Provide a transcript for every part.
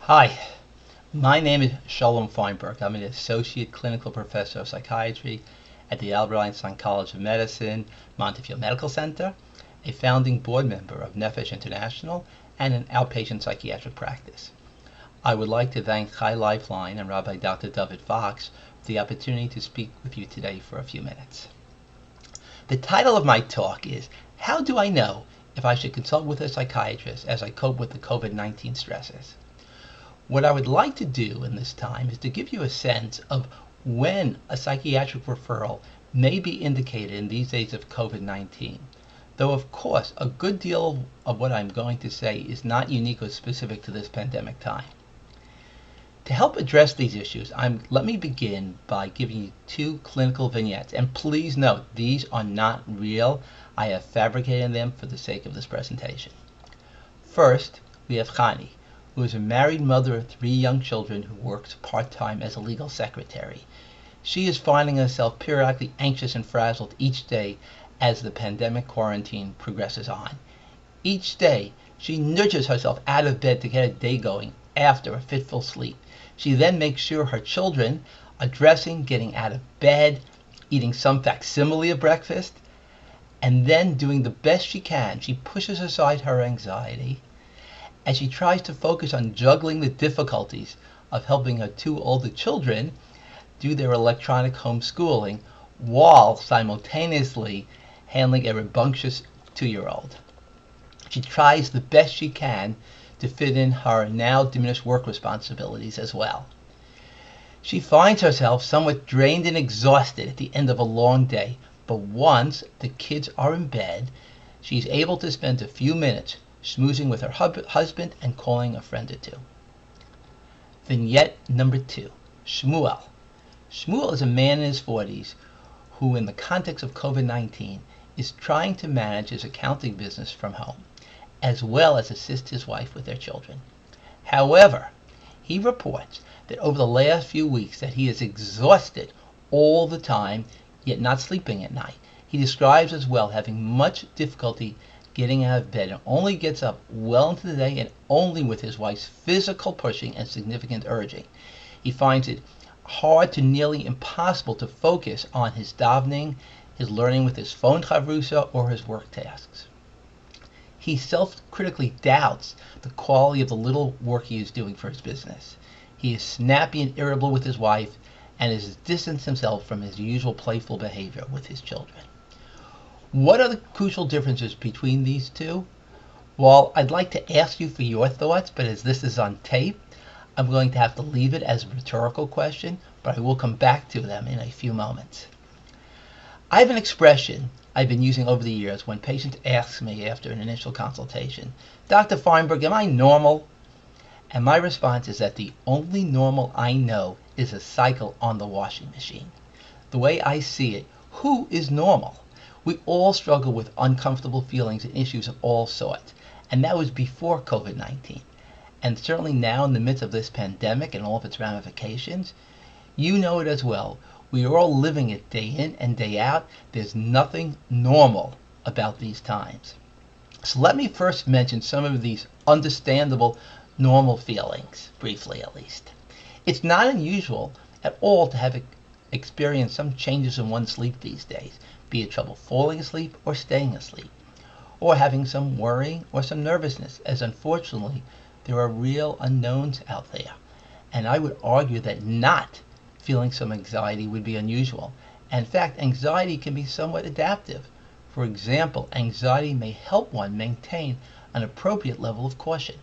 Hi, my name is Shalom Feinberg. I'm an Associate Clinical Professor of Psychiatry at the Albert Einstein College of Medicine, Montefiore Medical Center, a founding board member of NEFESH International, and an outpatient psychiatric practice. I would like to thank Lifeline and Rabbi Dr. David Fox for the opportunity to speak with you today for a few minutes. The title of my talk is, How Do I Know If I Should Consult with a Psychiatrist as I Cope with the COVID-19 Stresses? What I would like to do in this time is to give you a sense of when a psychiatric referral may be indicated in these days of COVID-19. Though, of course, a good deal of what I'm going to say is not unique or specific to this pandemic time. To help address these issues, let me begin by giving you two clinical vignettes. And please note, these are not real. I have fabricated them for the sake of this presentation. First, we have Chani, who is a married mother of 3 young children who works part-time as a legal secretary. She is finding herself periodically anxious and frazzled each day as the pandemic quarantine progresses on. Each day, she nudges herself out of bed to get a day going after a fitful sleep. She then makes sure her children are dressing, getting out of bed, eating some facsimile of breakfast, and then doing the best she can. She pushes aside her anxiety as she tries to focus on juggling the difficulties of helping her 2 older children do their electronic homeschooling while simultaneously handling a rambunctious 2-year-old. She tries the best she can to fit in her now diminished work responsibilities as well. She finds herself somewhat drained and exhausted at the end of a long day, but once the kids are in bed, she's able to spend a few minutes schmoozing with her husband and calling a friend or 2. Vignette number 2, Shmuel. Shmuel is a man in his 40s who, in the context of COVID-19, is trying to manage his accounting business from home, as well as assist his wife with their children. However, he reports that over the last few weeks that he is exhausted all the time, yet not sleeping at night. He describes as well having much difficulty getting out of bed and only gets up well into the day and only with his wife's physical pushing and significant urging. He finds it hard to nearly impossible to focus on his davening, his learning with his phone chavrusa, or his work tasks. He self-critically doubts the quality of the little work he is doing for his business. He is snappy and irritable with his wife and has distanced himself from his usual playful behavior with his children. What are the crucial differences between these two? Well, I'd like to ask you for your thoughts, but as this is on tape, I'm going to have to leave it as a rhetorical question, but I will come back to them in a few moments. I have an expression I've been using over the years when patients ask me after an initial consultation, Dr. Feinberg, am I normal? And my response is that the only normal I know is a cycle on the washing machine. The way I see it, who is normal? We all struggle with uncomfortable feelings and issues of all sorts, and that was before COVID-19. And certainly now in the midst of this pandemic and all of its ramifications, you know it as well. We are all living it day in and day out. There's nothing normal about these times. So let me first mention some of these understandable normal feelings, briefly at least. It's not unusual at all to have experienced some changes in one's sleep these days, be it trouble falling asleep or staying asleep, or having some worrying or some nervousness, as unfortunately there are real unknowns out there. And I would argue that not feeling some anxiety would be unusual. In fact, anxiety can be somewhat adaptive. For example, anxiety may help one maintain an appropriate level of caution.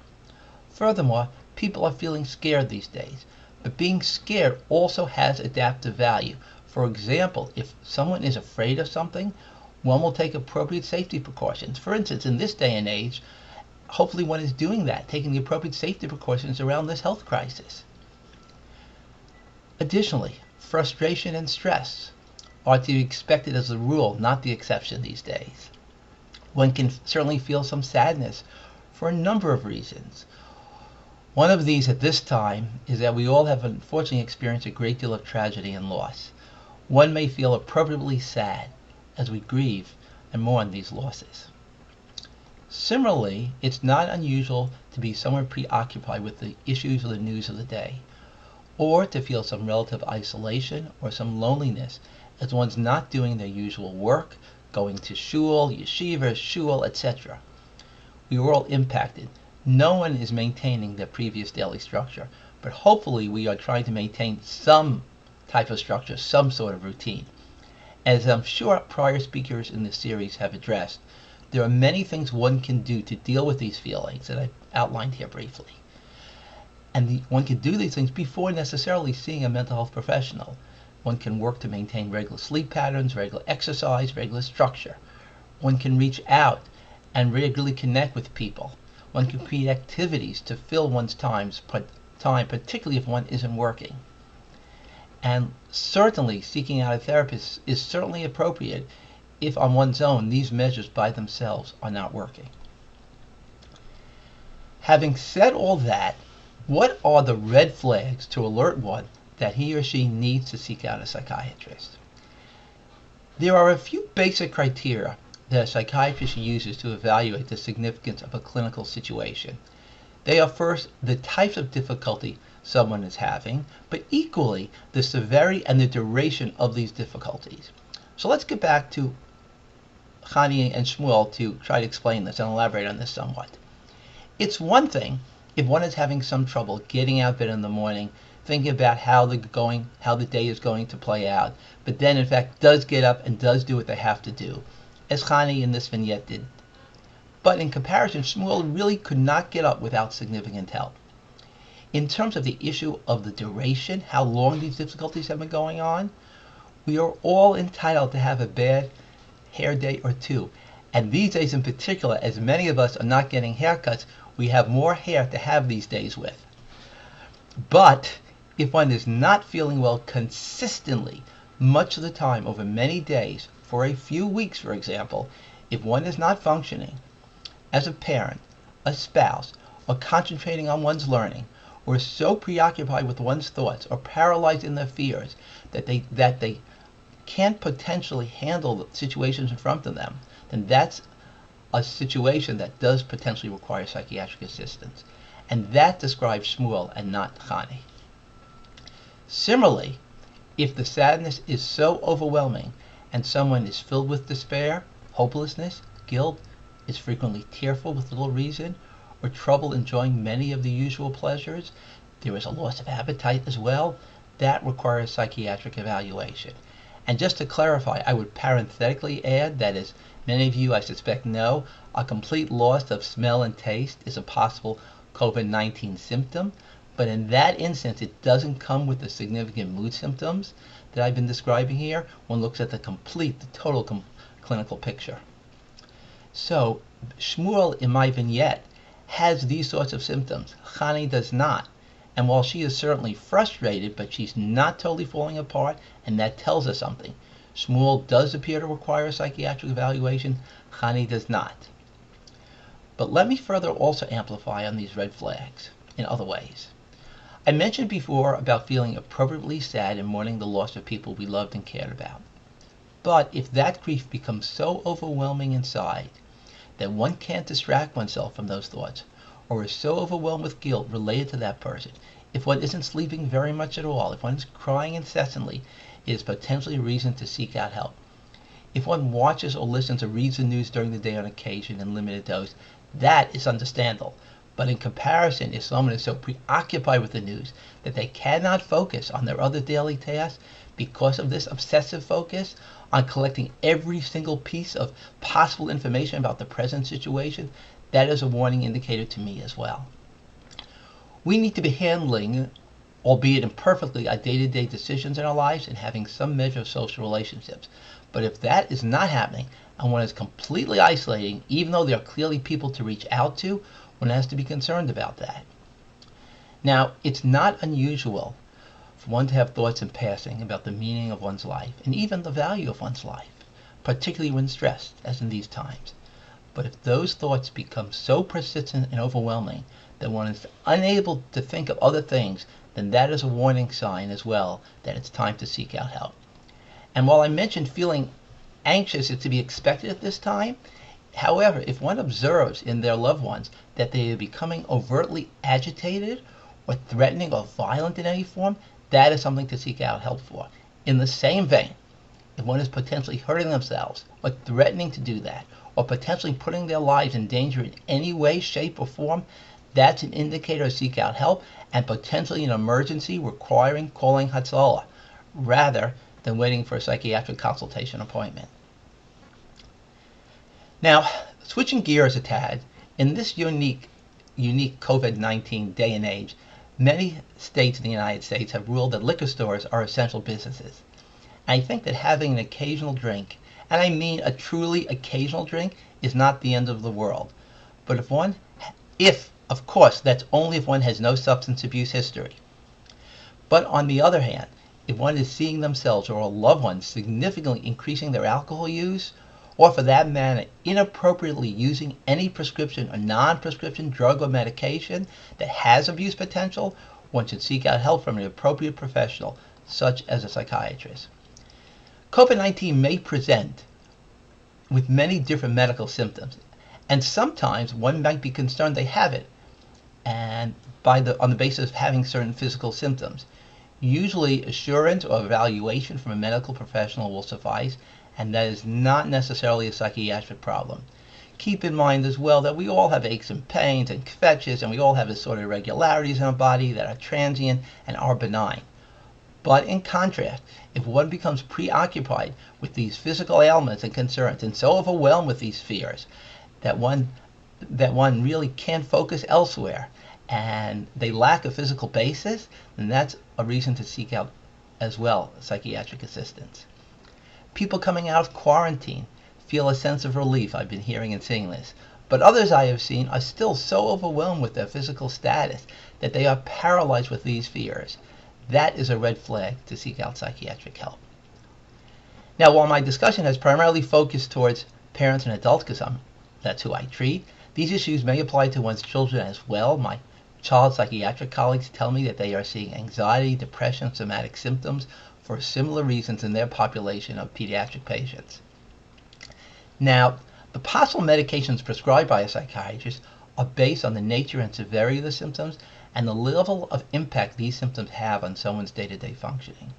Furthermore, people are feeling scared these days, but being scared also has adaptive value. For example, if someone is afraid of something, one will take appropriate safety precautions. For instance, in this day and age, hopefully one is doing that, taking the appropriate safety precautions around this health crisis. Additionally, frustration and stress are to be expected as a rule, not the exception these days. One can certainly feel some sadness for a number of reasons. One of these at this time is that we all have unfortunately experienced a great deal of tragedy and loss. One may feel appropriately sad as we grieve and mourn these losses. Similarly, it's not unusual to be somewhat preoccupied with the issues or the news of the day, or to feel some relative isolation or some loneliness as one's not doing their usual work, going to shul, yeshiva, shul, etc. We are all impacted. No one is maintaining their previous daily structure, but hopefully we are trying to maintain some type of structure, some sort of routine. As I'm sure prior speakers in this series have addressed, there are many things one can do to deal with these feelings that I've outlined here briefly. And one can do these things before necessarily seeing a mental health professional. One can work to maintain regular sleep patterns, regular exercise, regular structure. One can reach out and regularly connect with people. One can create activities to fill one's time, particularly if one isn't working. And certainly seeking out a therapist is certainly appropriate if on one's own these measures by themselves are not working. Having said all that, what are the red flags to alert one that he or she needs to seek out a psychiatrist? There are a few basic criteria that a psychiatrist uses to evaluate the significance of a clinical situation. They are first the types of difficulty someone is having, but equally the severity and the duration of these difficulties. So let's get back to Chani and Shmuel to try to explain this and elaborate on this somewhat. It's one thing if one is having some trouble getting out of bed in the morning, thinking about how the day is going to play out, but then in fact does get up and does do what they have to do, as Chani in this vignette did. But in comparison, Shmuel really could not get up without significant help. In terms of the issue of the duration, how long these difficulties have been going on, we are all entitled to have a bad hair day or two. And these days in particular, as many of us are not getting haircuts, we have more hair to have these days with. But if one is not feeling well consistently, much of the time over many days, for a few weeks for example, if one is not functioning as a parent, a spouse, or concentrating on one's learning, or so preoccupied with one's thoughts or paralyzed in their fears that they can't potentially handle the situations in front of them, then that's a situation that does potentially require psychiatric assistance. And that describes Shmuel and not Chani. Similarly, if the sadness is so overwhelming and someone is filled with despair, hopelessness, guilt, is frequently tearful with little reason, or trouble enjoying many of the usual pleasures, there is a loss of appetite as well, that requires psychiatric evaluation. And just to clarify, I would parenthetically add that, as many of you I suspect know, a complete loss of smell and taste is a possible COVID-19 symptom, but in that instance it doesn't come with the significant mood symptoms that I've been describing here. One looks at the total clinical picture. So Shmuel in my vignette has these sorts of symptoms. Chani does not. And while she is certainly frustrated, but she's not totally falling apart, and that tells us something. Shmuel does appear to require psychiatric evaluation. Chani does not. But let me further also amplify on these red flags in other ways. I mentioned before about feeling appropriately sad and mourning the loss of people we loved and cared about. But if that grief becomes so overwhelming inside that one can't distract oneself from those thoughts, or is so overwhelmed with guilt related to that person, if one isn't sleeping very much at all, if one is crying incessantly, it is potentially a reason to seek out help. If one watches or listens or reads the news during the day on occasion in limited dose, that is understandable. But in comparison, if someone is so preoccupied with the news that they cannot focus on their other daily tasks because of this obsessive focus on collecting every single piece of possible information about the present situation, that is a warning indicator to me as well. We need to be handling, albeit imperfectly, our day-to-day decisions in our lives and having some measure of social relationships. But if that is not happening and one is completely isolating, even though there are clearly people to reach out to, one has to be concerned about that. Now, it's not unusual for one to have thoughts in passing about the meaning of one's life and even the value of one's life, particularly when stressed, as in these times. But if those thoughts become so persistent and overwhelming that one is unable to think of other things, then that is a warning sign as well that it's time to seek out help. And while I mentioned feeling anxious is to be expected at this time, However, if one observes in their loved ones that they are becoming overtly agitated or threatening or violent in any form, that is something to seek out help for. In the same vein, if one is potentially hurting themselves or threatening to do that, or potentially putting their lives in danger in any way, shape, or form, that's an indicator to seek out help and potentially an emergency requiring calling Hatzalah, rather than waiting for a psychiatric consultation appointment. Now, switching gears a tad, in this unique COVID-19 day and age, many states in the United States have ruled that liquor stores are essential businesses. I think that having an occasional drink, and I mean a truly occasional drink, is not the end of the world. But of course, that's only if one has no substance abuse history. But on the other hand, if one is seeing themselves or a loved one significantly increasing their alcohol use, or for that matter, inappropriately using any prescription or non-prescription drug or medication that has abuse potential, one should seek out help from an appropriate professional, such as a psychiatrist. COVID-19 may present with many different medical symptoms, and sometimes one might be concerned they have it, and on the basis of having certain physical symptoms. Usually, assurance or evaluation from a medical professional will suffice, and that is not necessarily a psychiatric problem. Keep in mind as well that we all have aches and pains and kvetches, and we all have assorted irregularities in our body that are transient and are benign. But in contrast, if one becomes preoccupied with these physical ailments and concerns and so overwhelmed with these fears that one really can't focus elsewhere and they lack a physical basis, then that's a reason to seek out as well psychiatric assistance. People coming out of quarantine feel a sense of relief. I've been hearing and seeing this. But others I have seen are still so overwhelmed with their physical status that they are paralyzed with these fears. That is a red flag to seek out psychiatric help. Now, while my discussion has primarily focused towards parents and adults, because that's who I treat, these issues may apply to one's children as well. My child psychiatric colleagues tell me that they are seeing anxiety, depression, somatic symptoms for similar reasons in their population of pediatric patients. Now, the possible medications prescribed by a psychiatrist are based on the nature and severity of the symptoms and the level of impact these symptoms have on someone's day-to-day functioning.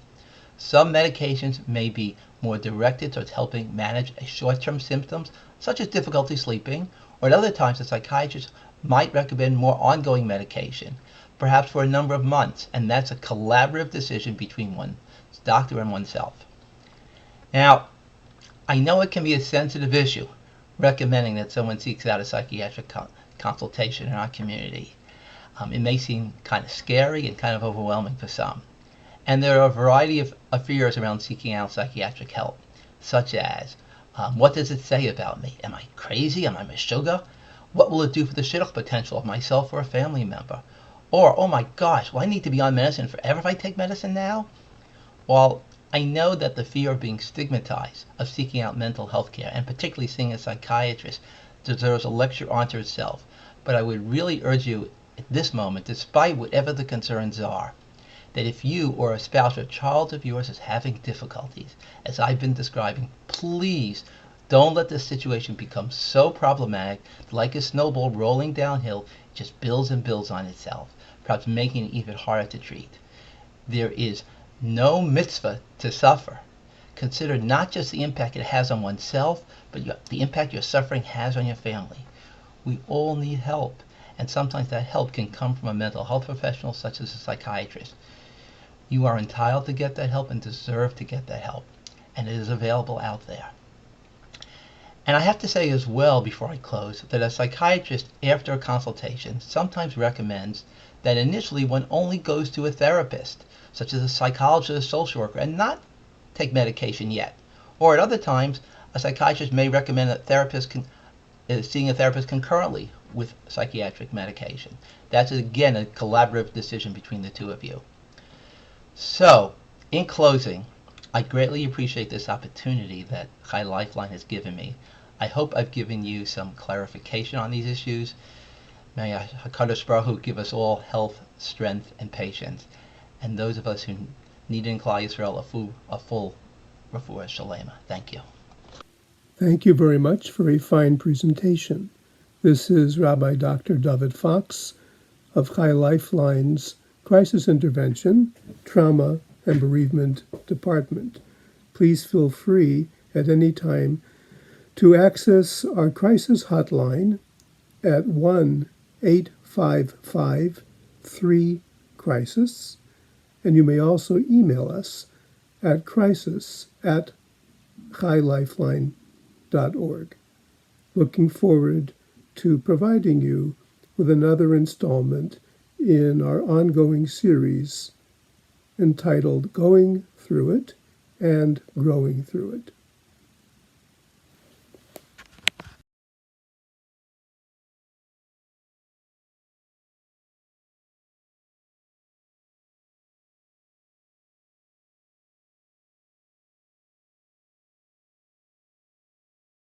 Some medications may be more directed towards helping manage a short-term symptoms, such as difficulty sleeping, or at other times a psychiatrist might recommend more ongoing medication, perhaps for a number of months, and that's a collaborative decision between one's doctor and oneself. Now, I know it can be a sensitive issue, recommending that someone seeks out a psychiatric consultation in our community. It may seem kind of scary and kind of overwhelming for some. And there are a variety of fears around seeking out psychiatric help, such as, what does it say about me? Am I crazy? Am I meshuggah? What will it do for the shidduch potential of myself or a family member? Or, oh my gosh, will I need to be on medicine forever if I take medicine now? While I know that the fear of being stigmatized, of seeking out mental health care, and particularly seeing a psychiatrist, deserves a lecture unto itself, but I would really urge you at this moment, despite whatever the concerns are, that if you or a spouse or child of yours is having difficulties, as I've been describing, please don't let this situation become so problematic that like a snowball rolling downhill, it just builds and builds on itself, perhaps making it even harder to treat. There is no mitzvah to suffer. Consider not just the impact it has on oneself, but the impact your suffering has on your family. We all need help, and sometimes that help can come from a mental health professional such as a psychiatrist. You are entitled to get that help and deserve to get that help, and it is available out there. And I have to say as well before I close that a psychiatrist after a consultation sometimes recommends that initially one only goes to a therapist, such as a psychologist or social worker, and not take medication yet. Or at other times, a psychiatrist may recommend that seeing a therapist concurrently with psychiatric medication. That's again a collaborative decision between the two of you. So, in closing, I greatly appreciate this opportunity that Chai Lifeline has given me. I hope I've given you some clarification on these issues. May HaKadosh Baruch Hu give us all health, strength, and patience, and those of us who need in Klal Yisrael a full refuah shalema. Thank you. Thank you very much for a fine presentation. This is Rabbi Dr. David Fox of Chai Lifeline's Crisis Intervention, Trauma, and Bereavement Department. Please feel free at any time to access our crisis hotline at 1-855-3-CRISIS, and you may also email us at crisis@chailifeline.org. Looking forward to providing you with another installment in our ongoing series entitled Going Through It and Growing Through It.